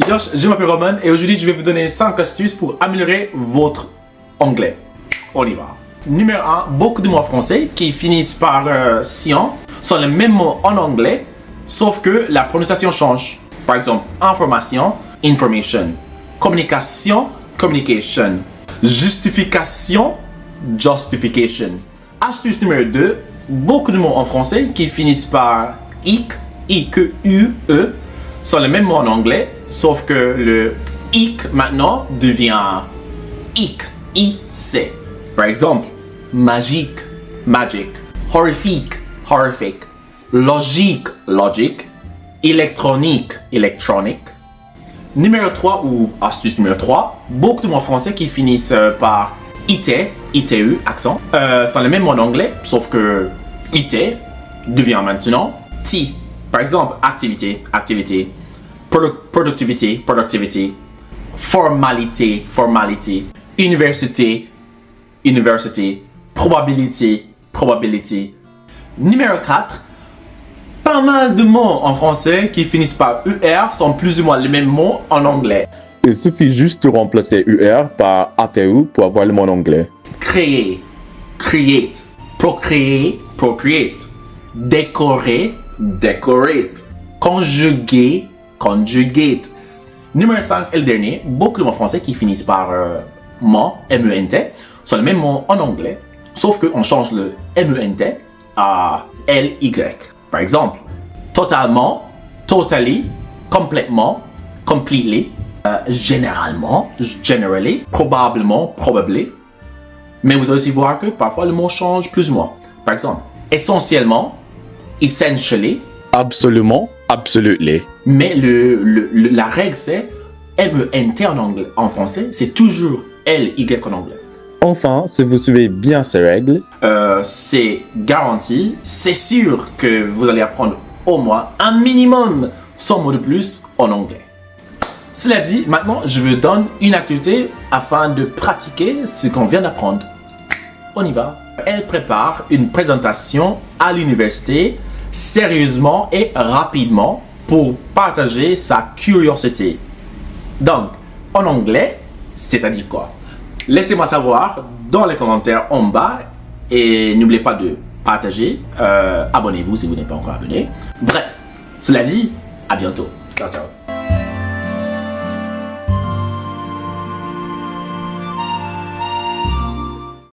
Yosh, je m'appelle Roman et aujourd'hui je vais vous donner 5 astuces pour améliorer votre anglais. On y va. Numéro 1, beaucoup de mots français qui finissent par "sion" sont les mêmes mots en anglais, sauf que la prononciation change. Par exemple, information, information. Communication, communication. Justification, justification. Astuce numéro 2, beaucoup de mots en français qui finissent par "ic", I-Q-U-E, sont les mêmes mots en anglais, sauf que le "ic" maintenant devient "ic", I-C. Par exemple, magique, magic. Horrifique, horrific. Logique, logic. Électronique, electronic. Numéro 3 ou astuce numéro 3, beaucoup de mots français qui finissent par "it", I-T-U, accent, sont les mêmes mots en anglais, sauf que "it" devient maintenant "t". Par exemple, activité, activité. Productivité, productivity. Formalité, formality. Université, university. Probabilité, probability. Numéro 4, pas mal de mots en français qui finissent par "er" sont plus ou moins les mêmes mots en anglais. Il suffit juste de remplacer UR par ATU pour avoir le mot en anglais. Créer, create. Procréer, procreate. Décorer, decorate. Conjuguer, conjugate. Numéro 5 et le dernier, beaucoup de mots français qui finissent par "ment", M-E-N-T, sont les mêmes mots en anglais, sauf qu'on change le M-E-N-T à L-Y. Par exemple, totalement, totally, complètement, completely, généralement, generally, probablement, probably. Mais vous allez aussi voir que parfois le mot change plus ou moins. Par exemple, essentiellement, essentially. Absolument, absolutely. Mais la règle c'est M-E-N-T en anglais. En français, c'est toujours L-Y en anglais. Enfin, si vous suivez bien ces règles, c'est garanti, c'est sûr que vous allez apprendre au moins un minimum 100 mots de plus en anglais. Cela dit, maintenant je vous donne une activité afin de pratiquer ce qu'on vient d'apprendre. On y va. Elle prépare une présentation à l'université sérieusement et rapidement pour partager sa curiosité. Donc, en anglais, c'est-à-dire quoi? Laissez-moi savoir dans les commentaires en bas et n'oubliez pas de partager. Abonnez-vous si vous n'êtes pas encore abonné. Bref, cela dit, à bientôt. Ciao, ciao.